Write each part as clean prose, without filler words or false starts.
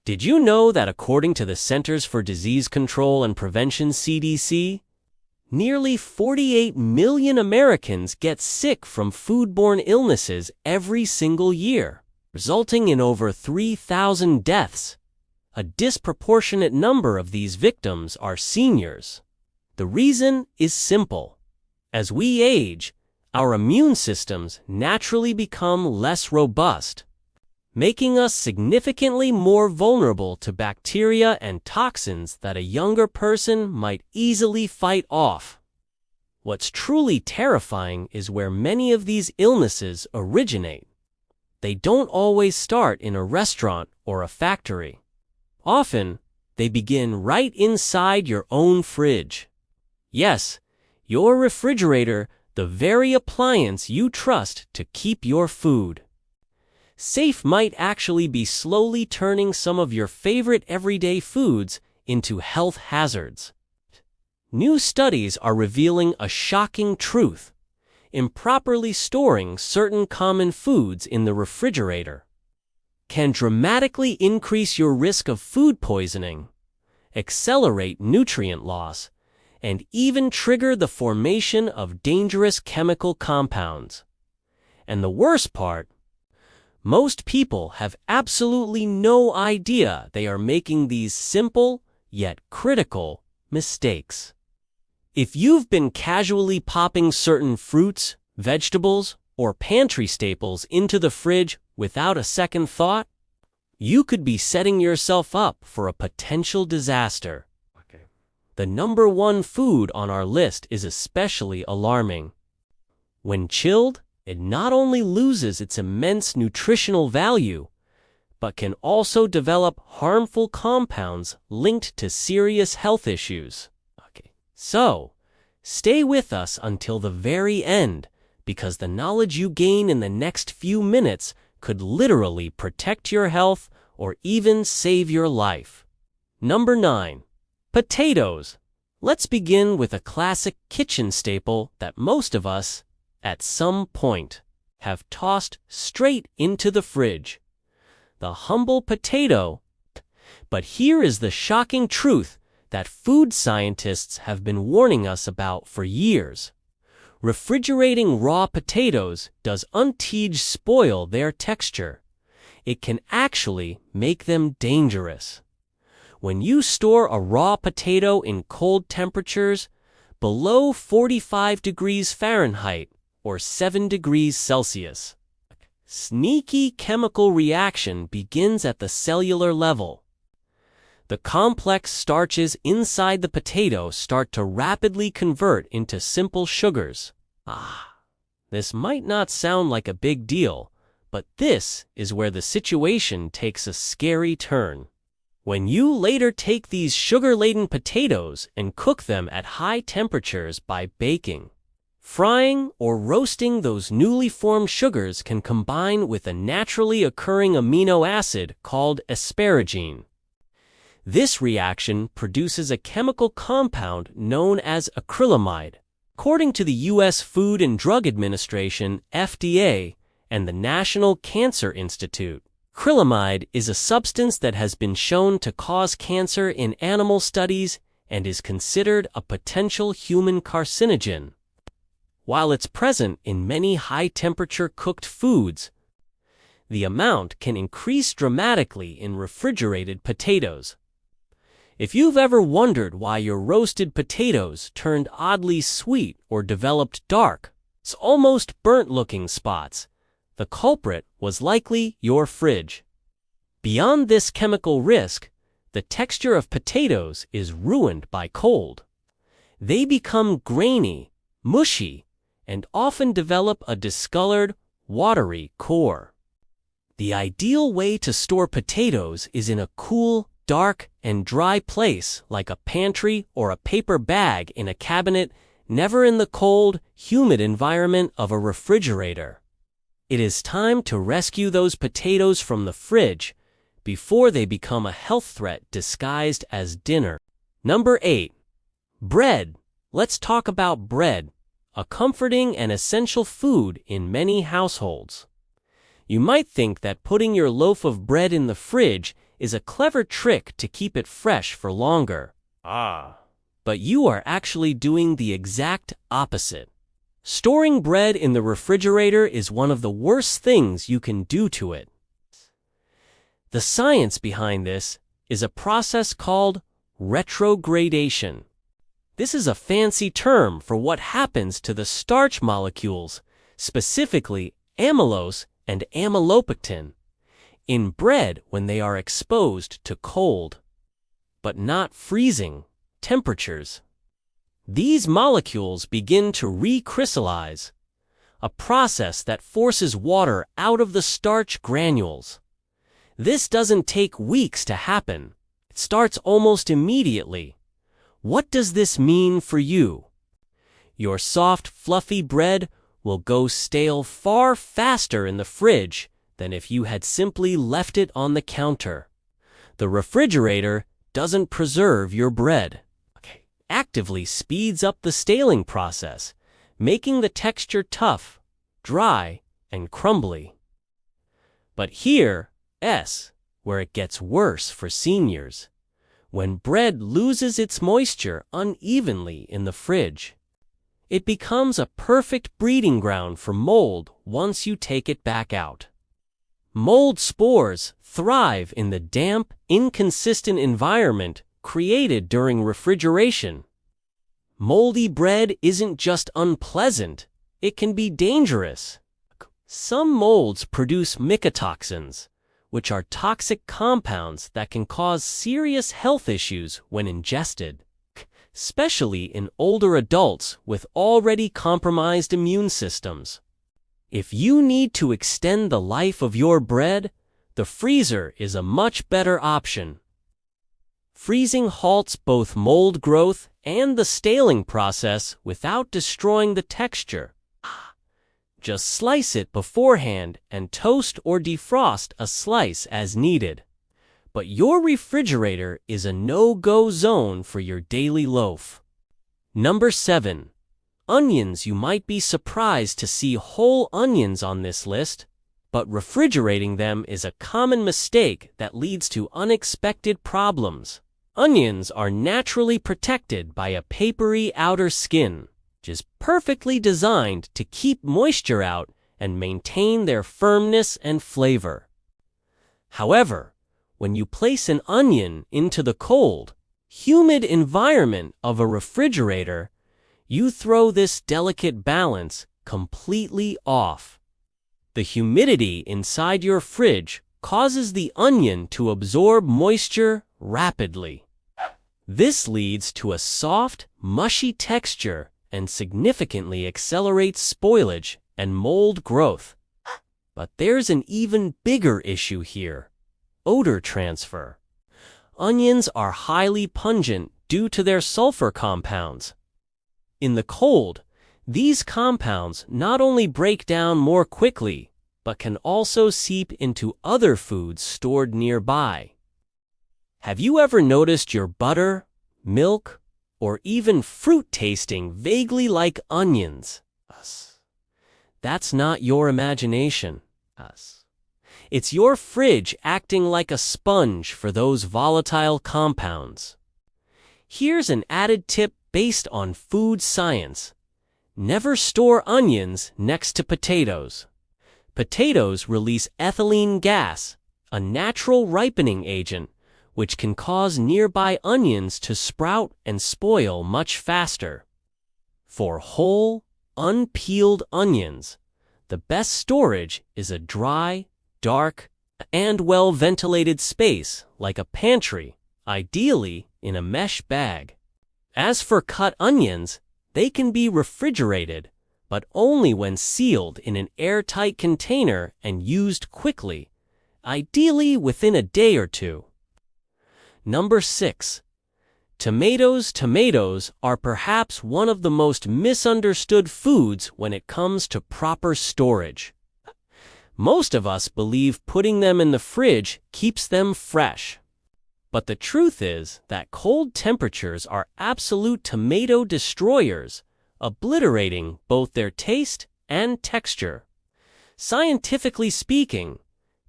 Did you know that according to the Centers for Disease Control and Prevention (CDC), nearly 48 million Americans get sick from foodborne illnesses every single year, resulting in over 3,000 deaths? A disproportionate number of these victims are seniors. The reason is simple. As we age, our immune systems naturally become less robust, making us significantly more vulnerable to bacteria and toxins that a younger person might easily fight off. What's truly terrifying is where many of these illnesses originate. They don't always start in a restaurant or a factory. Often, they begin right inside your own fridge. Yes, your refrigerator, the very appliance you trust to keep your food safe, might actually be slowly turning some of your favorite everyday foods into health hazards. New studies are revealing a shocking truth. Improperly storing certain common foods in the refrigerator can dramatically increase your risk of food poisoning, accelerate nutrient loss, and even trigger the formation of dangerous chemical compounds. And the worst part, most people have absolutely no idea they are making these simple yet critical mistakes. If you've been casually popping certain fruits, vegetables, or pantry staples into the fridge without a second thought, you could be setting yourself up for a potential disaster. The number one food on our list is especially alarming. When chilled, it not only loses its immense nutritional value, but can also develop harmful compounds linked to serious health issues. So, stay with us until the very end, because the knowledge you gain in the next few minutes could literally protect your health or even save your life. Number 9. Potatoes. Let's begin with a classic kitchen staple that most of us, at some point, have tossed straight into the fridge. The humble potato. But here is the shocking truth that food scientists have been warning us about for years. Refrigerating raw potatoes does not spoil their texture. It can actually make them dangerous. When you store a raw potato in cold temperatures, below 45 degrees Fahrenheit or 7 degrees Celsius, sneaky chemical reaction begins at the cellular level. The complex starches inside the potato start to rapidly convert into simple sugars. This might not sound like a big deal, but this is where the situation takes a scary turn. When you later take these sugar-laden potatoes and cook them at high temperatures by baking, frying, or roasting, those newly formed sugars can combine with a naturally occurring amino acid called asparagine. This reaction produces a chemical compound known as acrylamide. According to the U.S. Food and Drug Administration, FDA, and the National Cancer Institute, acrylamide is a substance that has been shown to cause cancer in animal studies and is considered a potential human carcinogen. While it's present in many high-temperature cooked foods, the amount can increase dramatically in refrigerated potatoes. If you've ever wondered why your roasted potatoes turned oddly sweet or developed dark, almost burnt-looking spots, the culprit was likely your fridge. Beyond this chemical risk, the texture of potatoes is ruined by cold. They become grainy, mushy, and often develop a discolored, watery core. The ideal way to store potatoes is in a cool, dark, and dry place like a pantry or a paper bag in a cabinet, never in the cold, humid environment of a refrigerator. It is time to rescue those potatoes from the fridge before they become a health threat disguised as dinner. Number 8. Bread. Let's talk about bread, a comforting and essential food in many households. You might think that putting your loaf of bread in the fridge is a clever trick to keep it fresh for longer. But you are actually doing the exact opposite. Storing bread in the refrigerator is one of the worst things you can do to it. The science behind this is a process called retrogradation. This is a fancy term for what happens to the starch molecules, specifically amylose and amylopectin, in bread when they are exposed to cold, but not freezing, temperatures. These molecules begin to recrystallize, a process that forces water out of the starch granules. This doesn't take weeks to happen. It starts almost immediately. What does this mean for you? Your soft, fluffy bread will go stale far faster in the fridge than if you had simply left it on the counter. The refrigerator doesn't preserve your bread. Actively speeds up the staling process, making the texture tough, dry, and crumbly. But here's where it gets worse for seniors. When bread loses its moisture unevenly in the fridge, it becomes a perfect breeding ground for mold once you take it back out. Mold spores thrive in the damp, inconsistent environment created during refrigeration. Moldy bread isn't just unpleasant, it can be dangerous. Some molds produce mycotoxins, which are toxic compounds that can cause serious health issues when ingested, especially in older adults with already compromised immune systems. If you need to extend the life of your bread, the freezer is a much better option. Freezing halts both mold growth and the staling process without destroying the texture. Just slice it beforehand and toast or defrost a slice as needed. But your refrigerator is a no-go zone for your daily loaf. Number 7. Onions. You might be surprised to see whole onions on this list, but refrigerating them is a common mistake that leads to unexpected problems. Onions are naturally protected by a papery outer skin, which is perfectly designed to keep moisture out and maintain their firmness and flavor. However, when you place an onion into the cold, humid environment of a refrigerator, you throw this delicate balance completely off. The humidity inside your fridge causes the onion to absorb moisture rapidly. This leads to a soft, mushy texture and significantly accelerates spoilage and mold growth. But there's an even bigger issue here: odor transfer. Onions are highly pungent due to their sulfur compounds. In the cold, these compounds not only break down more quickly, but can also seep into other foods stored nearby. Have you ever noticed your butter, milk, or even fruit tasting vaguely like onions? That's not your imagination. It's your fridge acting like a sponge for those volatile compounds. Here's an added tip based on food science. Never store onions next to potatoes. Potatoes release ethylene gas, a natural ripening agent, which can cause nearby onions to sprout and spoil much faster. For whole, unpeeled onions, the best storage is a dry, dark, and well-ventilated space like a pantry, ideally in a mesh bag. As for cut onions, they can be refrigerated, but only when sealed in an airtight container and used quickly, ideally within a day or two. Number 6. Tomatoes. Tomatoes are perhaps one of the most misunderstood foods when it comes to proper storage. Most of us believe putting them in the fridge keeps them fresh. But the truth is that cold temperatures are absolute tomato destroyers, obliterating both their taste and texture. Scientifically speaking,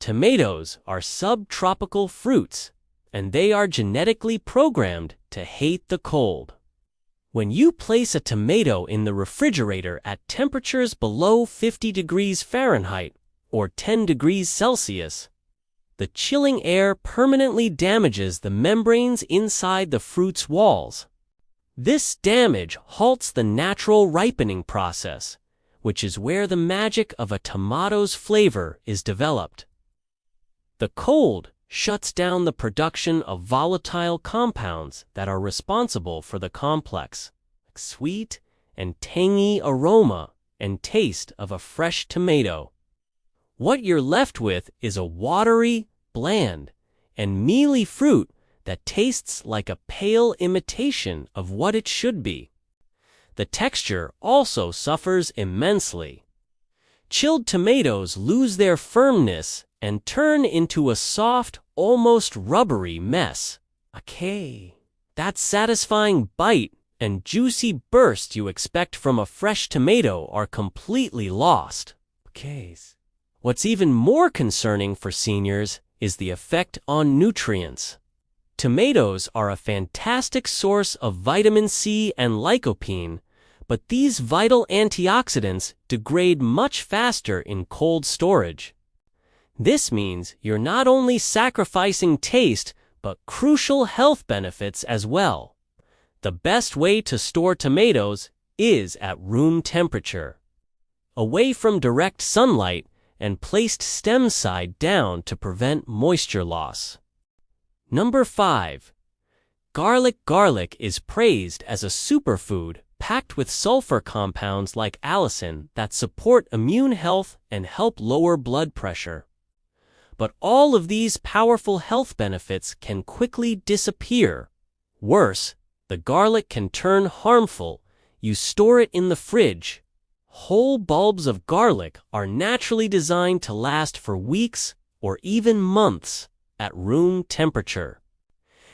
Tomatoes are subtropical fruits, and they are genetically programmed to hate the cold. When you place a tomato in the refrigerator at temperatures below 50 degrees Fahrenheit or 10 degrees Celsius, the chilling air permanently damages the membranes inside the fruit's walls. This damage halts the natural ripening process, which is where the magic of a tomato's flavor is developed. The cold shuts down the production of volatile compounds that are responsible for the complex, sweet and tangy aroma and taste of a fresh tomato. What you're left with is a watery, bland, and mealy fruit that tastes like a pale imitation of what it should be. The texture also suffers immensely. Chilled tomatoes lose their firmness and turn into a soft, almost rubbery mess. Okay. That satisfying bite and juicy burst you expect from a fresh tomato are completely lost. Okay. What's even more concerning for seniors is the effect on nutrients. Tomatoes are a fantastic source of vitamin C and lycopene, but these vital antioxidants degrade much faster in cold storage. This means you're not only sacrificing taste, but crucial health benefits as well. The best way to store tomatoes is at room temperature, away from direct sunlight and placed stem side down to prevent moisture loss. Number 5. Garlic. Garlic is praised as a superfood packed with sulfur compounds like allicin that support immune health and help lower blood pressure. But all of these powerful health benefits can quickly disappear. Worse, the garlic can turn harmful. You store it in the fridge. Whole bulbs of garlic are naturally designed to last for weeks or even months at room temperature,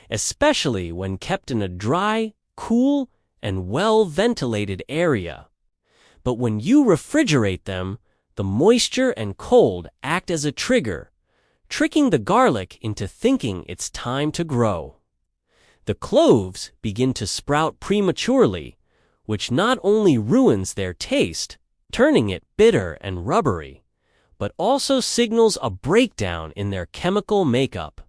especially when kept in a dry, cool, and well-ventilated area. But when you refrigerate them, the moisture and cold act as a trigger, tricking the garlic into thinking it's time to grow. The cloves begin to sprout prematurely, which not only ruins their taste, turning it bitter and rubbery, but also signals a breakdown in their chemical makeup.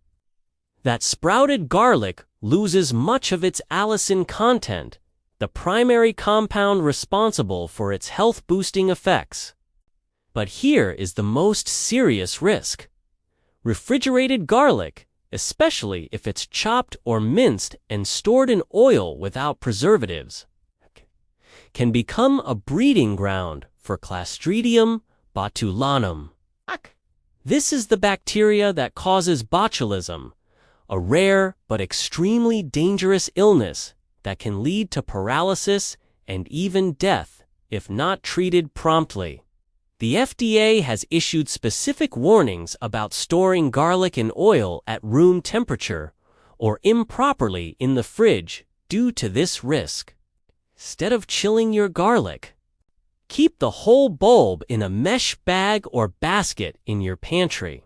That sprouted garlic loses much of its allicin content, the primary compound responsible for its health-boosting effects. But here is the most serious risk. Refrigerated garlic, especially if it's chopped or minced and stored in oil without preservatives, can become a breeding ground for Clostridium botulinum. This is the bacteria that causes botulism, a rare but extremely dangerous illness that can lead to paralysis and even death if not treated promptly. The FDA has issued specific warnings about storing garlic in oil at room temperature or improperly in the fridge due to this risk. Instead of chilling your garlic, keep the whole bulb in a mesh bag or basket in your pantry.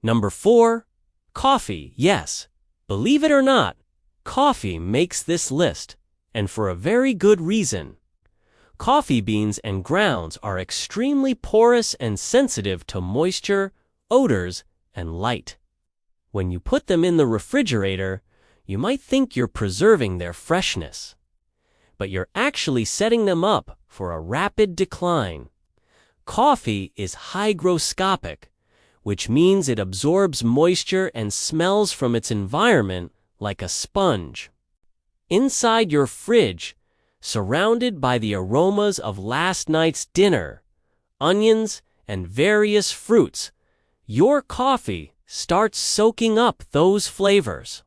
Number 4. Coffee. Yes, believe it or not, coffee makes this list, and for a very good reason. Coffee beans and grounds are extremely porous and sensitive to moisture, odors, and light. When you put them in the refrigerator, you might think you're preserving their freshness, but you're actually setting them up for a rapid decline. Coffee is hygroscopic, which means it absorbs moisture and smells from its environment like a sponge. Inside your fridge, surrounded by the aromas of last night's dinner, onions, and various fruits, your coffee starts soaking up those flavors.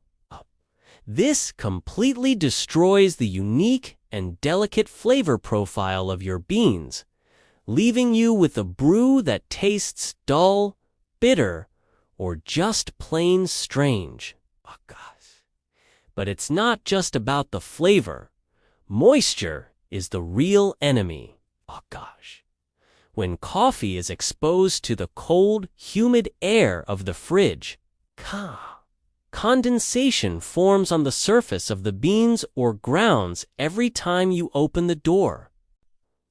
This completely destroys the unique and delicate flavor profile of your beans, leaving you with a brew that tastes dull, bitter, or just plain strange. Oh gosh. But it's not just about the flavor. Moisture is the real enemy. Oh gosh. When coffee is exposed to the cold, humid air of the fridge, condensation forms on the surface of the beans or grounds every time you open the door.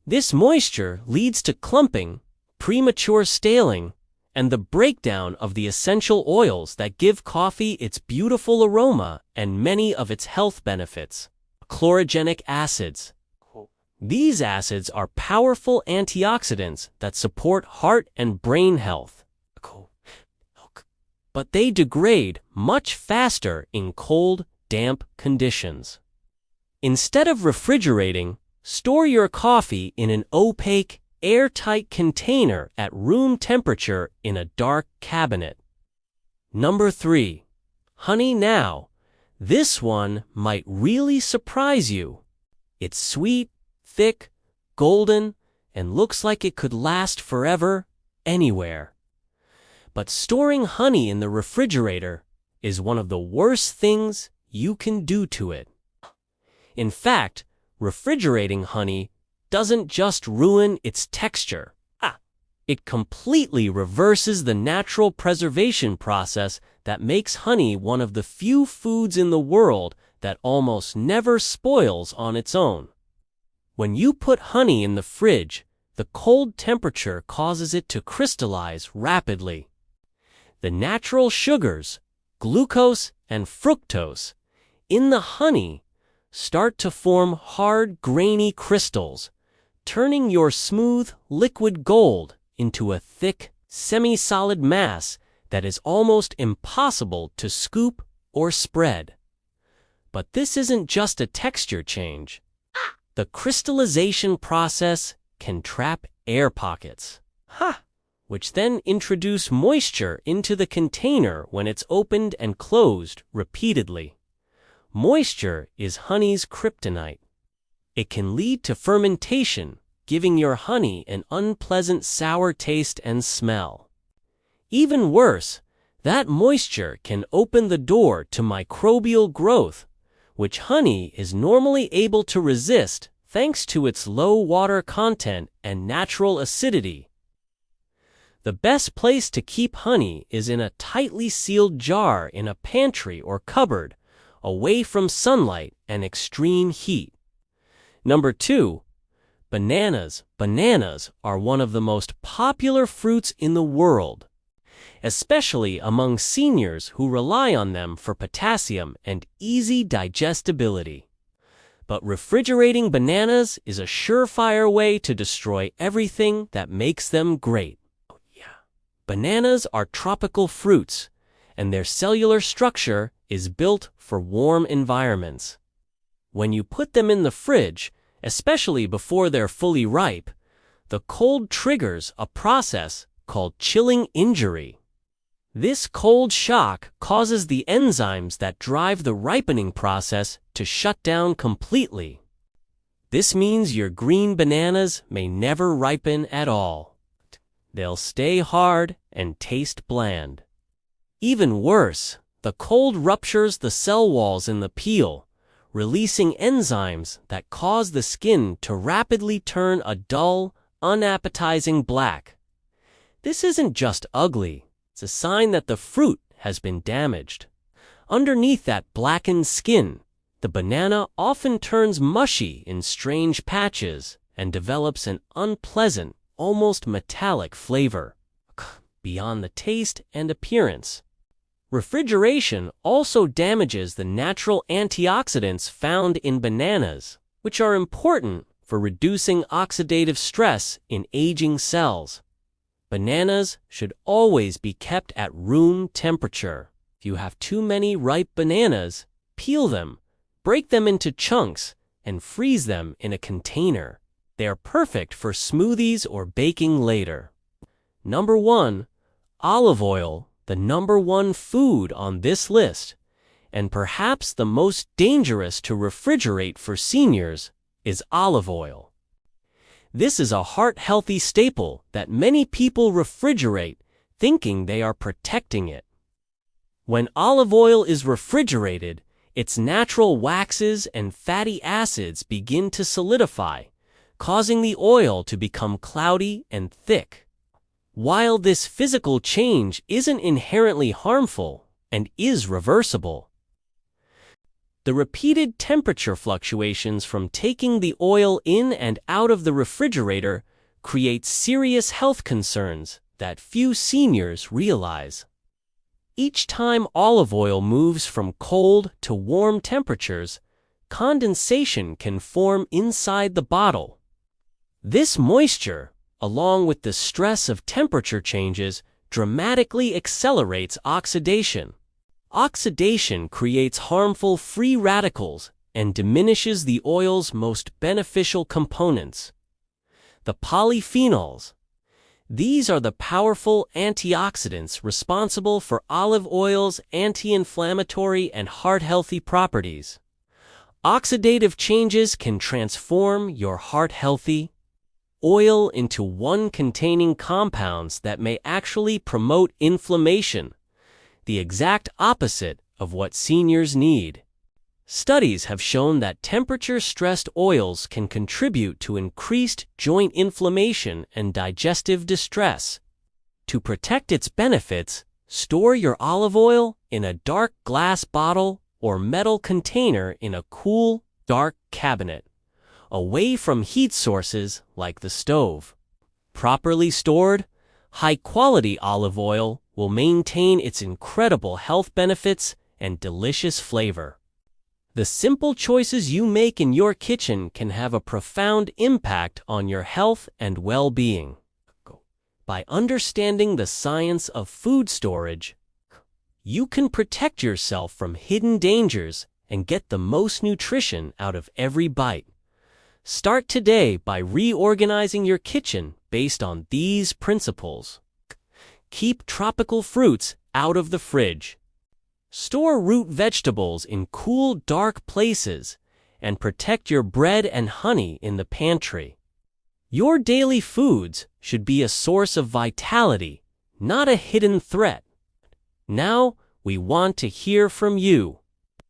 This moisture leads to clumping, premature staling, and the breakdown of the essential oils that give coffee its beautiful aroma and many of its health benefits. Chlorogenic acids. These acids are powerful antioxidants that support heart and brain health. But they degrade much faster in cold, damp conditions. Instead of refrigerating, store your coffee in an opaque, airtight container at room temperature in a dark cabinet. Number 3. Honey now. This one might really surprise you. It's sweet, thick, golden, and looks like it could last forever, anywhere. But storing honey in the refrigerator is one of the worst things you can do to it. In fact, refrigerating honey doesn't just ruin its texture. It completely reverses the natural preservation process that makes honey one of the few foods in the world that almost never spoils on its own. When you put honey in the fridge, the cold temperature causes it to crystallize rapidly. The natural sugars, glucose and fructose, in the honey start to form hard, grainy crystals, turning your smooth, liquid gold into a thick, semi-solid mass that is almost impossible to scoop or spread. But this isn't just a texture change. The crystallization process can trap air pockets, which then introduce moisture into the container when it's opened and closed repeatedly. Moisture is honey's kryptonite. It can lead to fermentation, giving your honey an unpleasant sour taste and smell. Even worse, that moisture can open the door to microbial growth, which honey is normally able to resist thanks to its low water content and natural acidity. The best place to keep honey is in a tightly sealed jar in a pantry or cupboard, away from sunlight and extreme heat. Number 2. Bananas. Bananas are one of the most popular fruits in the world, especially among seniors who rely on them for potassium and easy digestibility. But refrigerating bananas is a surefire way to destroy everything that makes them great. Bananas are tropical fruits, and their cellular structure is built for warm environments. When you put them in the fridge, especially before they're fully ripe, the cold triggers a process called chilling injury. This cold shock causes the enzymes that drive the ripening process to shut down completely. This means your green bananas may never ripen at all. They'll stay hard and taste bland. Even worse, the cold ruptures the cell walls in the peel, releasing enzymes that cause the skin to rapidly turn a dull, unappetizing black. This isn't just ugly, it's a sign that the fruit has been damaged. Underneath that blackened skin, the banana often turns mushy in strange patches and develops an unpleasant, almost metallic flavor, beyond the taste and appearance. Refrigeration also damages the natural antioxidants found in bananas, which are important for reducing oxidative stress in aging cells. Bananas should always be kept at room temperature. If you have too many ripe bananas, peel them, break them into chunks, and freeze them in a container. They are perfect for smoothies or baking later. Number 1. Olive oil, the number 1 food on this list, and perhaps the most dangerous to refrigerate for seniors, is olive oil. This is a heart-healthy staple that many people refrigerate, thinking they are protecting it. When olive oil is refrigerated, its natural waxes and fatty acids begin to solidify, causing the oil to become cloudy and thick. While this physical change isn't inherently harmful and is reversible, the repeated temperature fluctuations from taking the oil in and out of the refrigerator create serious health concerns that few seniors realize. Each time olive oil moves from cold to warm temperatures, condensation can form inside the bottle. This moisture, along with the stress of temperature changes, dramatically accelerates oxidation. Oxidation creates harmful free radicals and diminishes the oil's most beneficial components, the polyphenols. These are the powerful antioxidants responsible for olive oil's anti-inflammatory and heart-healthy properties. Oxidative changes can transform your heart-healthy oil into one containing compounds that may actually promote inflammation, the exact opposite of what seniors need. Studies have shown that temperature-stressed oils can contribute to increased joint inflammation and digestive distress. To protect its benefits, store your olive oil in a dark glass bottle or metal container in a cool, dark cabinet, away from heat sources like the stove. Properly stored, high-quality olive oil will maintain its incredible health benefits and delicious flavor. The simple choices you make in your kitchen can have a profound impact on your health and well-being. By understanding the science of food storage, you can protect yourself from hidden dangers and get the most nutrition out of every bite. Start today by reorganizing your kitchen based on these principles. Keep tropical fruits out of the fridge. Store root vegetables in cool, dark places and protect your bread and honey in the pantry. Your daily foods should be a source of vitality, not a hidden threat. Now, we want to hear from you.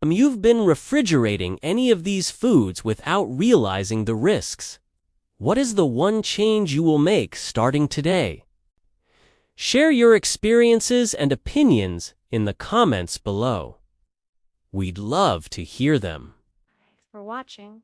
You've been refrigerating any of these foods without realizing the risks. What is the one change you will make starting today? Share your experiences and opinions in the comments below. We'd love to hear them. Thanks for watching.